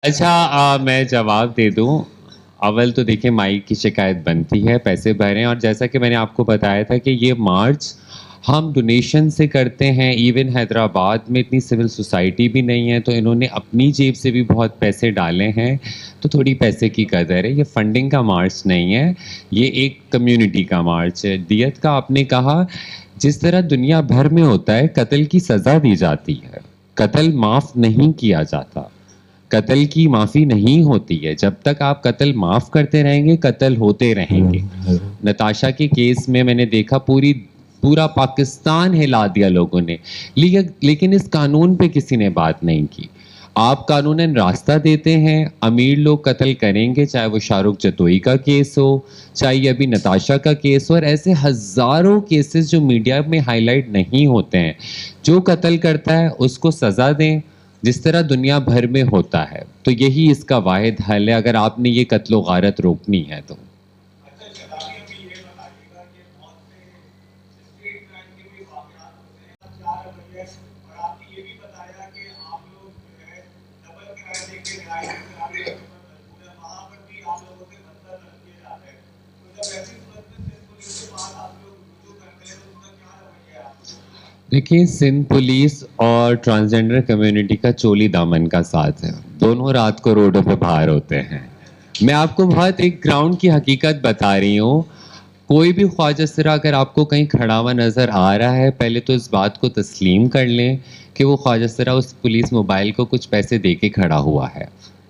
اچھا میں جواب دے دوں. اول تو دیکھیں مائک کی شکایت بنتی ہے، پیسے بھریں، اور جیسا کہ میں نے آپ کو بتایا تھا کہ یہ مارچ ہم ڈونیشن سے کرتے ہیں. ایون حیدرآباد میں اتنی سول سوسائٹی بھی نہیں ہے، تو انہوں نے اپنی جیب سے بھی بہت پیسے ڈالے ہیں، تو تھوڑی پیسے کی قدر ہے. یہ فنڈنگ کا مارچ نہیں ہے، یہ ایک کمیونٹی کا مارچ ہے. دیت کا آپ نے کہا، جس طرح دنیا بھر میں ہوتا ہے قتل کی سزا دی جاتی ہے، قتل معاف نہیں کیا جاتا، قتل کی معافی نہیں ہوتی ہے. جب تک آپ قتل معاف کرتے رہیں گے قتل ہوتے رہیں گے. نتاشا کے کیس میں نے دیکھا پورا پاکستان ہلا دیا لوگوں نے، لیکن اس قانون پہ کسی نے بات نہیں کی. آپ قانوناً راستہ دیتے ہیں، امیر لوگ قتل کریں گے، چاہے وہ شاہ رخ جتوئی کا کیس ہو، چاہے یہ ابھی نتاشا کا کیس ہو، اور ایسے ہزاروں کیسز جو میڈیا میں ہائی لائٹ نہیں ہوتے ہیں. جو قتل کرتا ہے اس کو سزا دیں، جس طرح دنیا بھر میں ہوتا ہے. تو یہی اس کا واحد حل ہے اگر آپ نے یہ قتل و غارت روکنی ہے تو. دیکھیے سندھ پولیس اور ٹرانسجینڈر کمیونٹی کا چولی دامن کا ساتھ ہے، دونوں رات کو روڈوں پہ باہر ہوتے ہیں. میں آپ کو بہت ایک گراؤنڈ کی حقیقت بتا رہی ہوں. کوئی بھی خواجہ سرا اگر آپ کو کہیں کھڑا ہوا نظر آ رہا ہے، پہلے تو اس بات کو تسلیم کر لیں کہ وہ خواجہ سرا اس پولیس موبائل کو کچھ پیسے دے کے کھڑا ہوا ہے.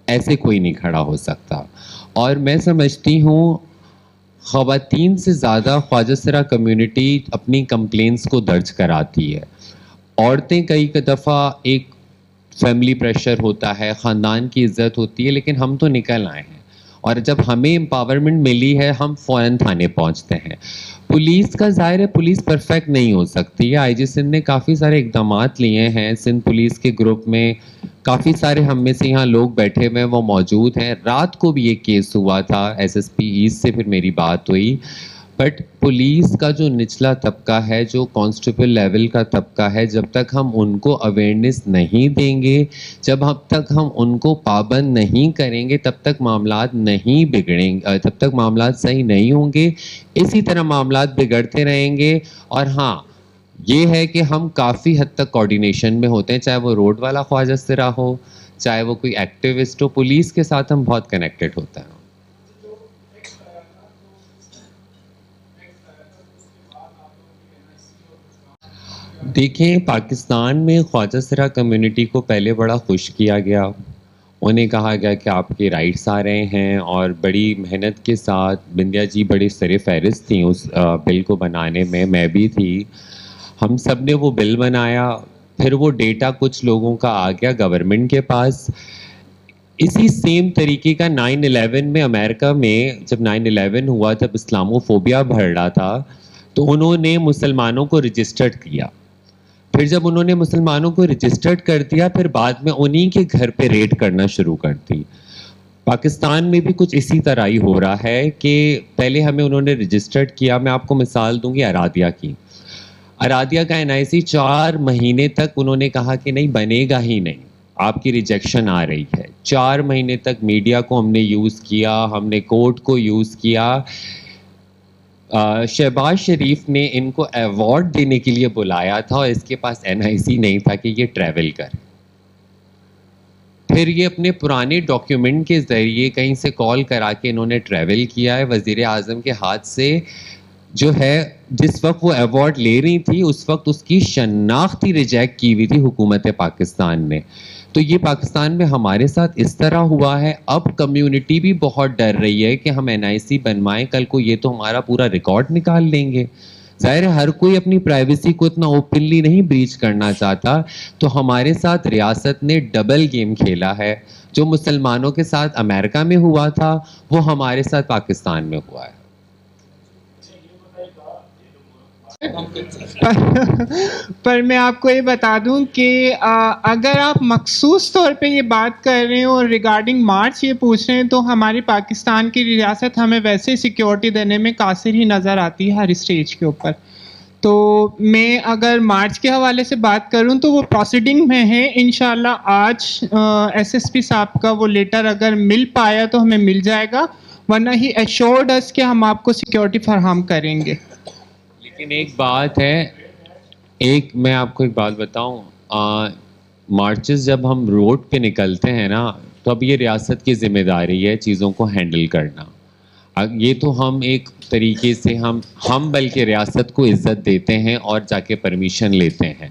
ایسے کوئی نہیں کھڑا ہو سکتا. اور میں سمجھتی ہوں خواتین سے زیادہ خواجہ سرا کمیونٹی اپنی کمپلینس کو درج کراتی ہے. عورتیں کئی دفعہ ایک فیملی پریشر ہوتا ہے، خاندان کی عزت ہوتی ہے، لیکن ہم تو نکل آئے ہیں، اور جب ہمیں امپاورمنٹ ملی ہے ہم فوراً تھانے پہنچتے ہیں. پولیس کا ظاہر ہے پولیس پرفیکٹ نہیں ہو سکتی ہے. آئی جی سندھ نے کافی سارے اقدامات لیے ہیں. سندھ پولیس کے گروپ میں کافی سارے ہم میں سے یہاں لوگ بیٹھے ہوئے ہیں، وہ موجود ہیں. رات کو بھی ایک کیس ہوا تھا ایس ایس پی ایسٹ سے، پھر میری بات ہوئی. بٹ پولیس کا جو نچلا طبقہ ہے، جو کانسٹیبل لیول کا طبقہ ہے، جب تک ہم ان کو اویئرنیس نہیں دیں گے، جب تک ہم ان کو پابند نہیں کریں گے، تب تک معاملات نہیں بگڑیں گے، تب تک معاملات صحیح نہیں ہوں گے. اسی طرح معاملات بگڑتے رہیں گے. اور ہاں یہ ہے کہ ہم کافی حد تک کوارڈینیشن میں ہوتے ہیں، چاہے وہ روڈ والا خواجہ سرا ہو، چاہے وہ کوئی ایکٹیوسٹ ہو، پولیس کے ساتھ ہم بہت کنیکٹڈ ہوتے ہیں. دیکھیں پاکستان میں خواجہ سرا کمیونٹی کو پہلے بڑا خوش کیا گیا. انہیں کہا گیا کہ آپ کے رائٹس آ رہے ہیں، اور بڑی محنت کے ساتھ بندیا جی بڑی سر فہرست تھیں اس بل کو بنانے میں بھی تھی. ہم سب نے وہ بل بنایا، پھر وہ ڈیٹا کچھ لوگوں کا آ گیا گورنمنٹ کے پاس. اسی سیم طریقے کا 9/11 میں امریکہ میں جب 9/11 ہوا، جب اسلامو فوبیا بڑھ رہا تھا، تو انہوں نے مسلمانوں کو رجسٹرڈ کیا. پھر جب انہوں نے مسلمانوں کو رجسٹرڈ کر دیا، پھر بعد میں انہی کے گھر پہ ریڈ کرنا شروع کر دی. پاکستان میں بھی کچھ اسی طرح ہی ہو رہا ہے کہ پہلے ہمیں انہوں نے رجسٹرڈ کیا. میں آپ کو مثال دوں گی ارادیہ کی. ارادیہ کا NIC 4 مہینے تک انہوں نے کہا کہ نہیں بنے گا ہی نہیں، آپ کی ریجیکشن آ رہی ہے. 4 مہینے تک میڈیا کو ہم نے یوز کیا، ہم نے کورٹ کو یوز کیا. شہباز شریف نے ان کو ایوارڈ دینے کے لیے بلایا تھا، اور اس کے پاس NIC نہیں تھا کہ یہ ٹریول کرے. پھر یہ اپنے پرانے ڈاکیومنٹ کے ذریعے کہیں سے کال کرا کے انہوں نے ٹریول کیا ہے. وزیر اعظم کے ہاتھ سے جو ہے، جس وقت وہ ایوارڈ لے رہی تھی اس وقت اس کی شناخت ہی ریجیکٹ کی ہوئی تھی حکومت پاکستان نے. تو یہ پاکستان میں ہمارے ساتھ اس طرح ہوا ہے. اب کمیونٹی بھی بہت ڈر رہی ہے کہ ہم NIC بنوائیں، کل کو یہ تو ہمارا پورا ریکارڈ نکال لیں گے. ظاہر ہے ہر کوئی اپنی پرائیویسی کو اتنا اوپنلی نہیں بریچ کرنا چاہتا. تو ہمارے ساتھ ریاست نے ڈبل گیم کھیلا ہے. جو مسلمانوں کے ساتھ امریکہ میں ہوا تھا، وہ ہمارے ساتھ پاکستان میں ہوا ہے. پر میں آپ کو یہ بتا دوں کہ اگر آپ مخصوص طور پہ یہ بات کر رہے ہیں اور ریگارڈنگ مارچ یہ پوچھ رہے ہیں، تو ہماری پاکستان کی ریاست ہمیں ویسے سیکیورٹی دینے میں قاصر ہی نظر آتی ہے ہر اسٹیج کے اوپر. تو میں اگر مارچ کے حوالے سے بات کروں تو وہ پروسیڈنگ میں ہے. انشاءاللہ آج ایس ایس پی صاحب کا وہ لیٹر اگر مل پایا تو ہمیں مل جائے گا, ورنہ ہی ایشورڈ اس کہ ہم آپ کو سیکیورٹی فراہم کریں گے. لیکن ایک بات ہے, میں آپ کو ایک بات بتاؤں, مارچز جب ہم روڈ پہ نکلتے ہیں نا, تو اب یہ ریاست کی ذمہ داری ہے چیزوں کو ہینڈل کرنا. یہ تو ہم ایک طریقے سے ہم بلکہ ریاست کو عزت دیتے ہیں اور جا کے پرمیشن لیتے ہیں,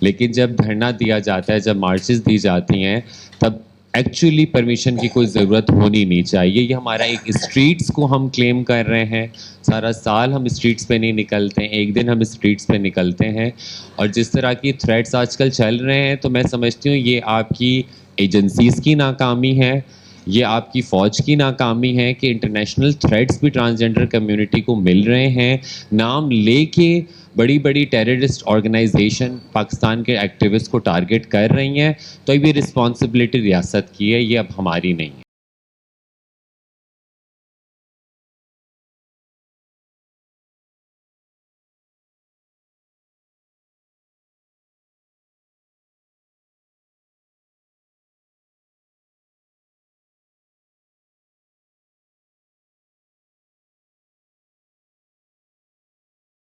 لیکن جب دھرنا دیا جاتا ہے, جب مارچز دی جاتی ہیں, تب ایکچولی پرمیشن کی کوئی ضرورت ہونی نہیں چاہیے. یہ ہمارا ایک اسٹریٹس کو ہم کلیم کر رہے ہیں, سارا سال ہم اسٹریٹس پہ نہیں نکلتے ہیں, ایک دن ہم اسٹریٹس پہ نکلتے ہیں. اور جس طرح کی تھریٹس آج کل چل رہے ہیں, تو میں سمجھتی ہوں یہ آپ کی ایجنسیز کی ناکامی ہے, یہ آپ کی فوج کی ناکامی ہے کہ انٹرنیشنل تھریٹس بھی ٹرانسجنڈر کمیونٹی کو مل رہے ہیں, نام لے کے بڑی بڑی ٹیررسٹ آرگنائزیشن پاکستان کے ایکٹیوسٹ کو ٹارگٹ کر رہی ہیں. تو اب یہ رسپانسبلٹی ریاست کی ہے, یہ اب ہماری نہیں ہے.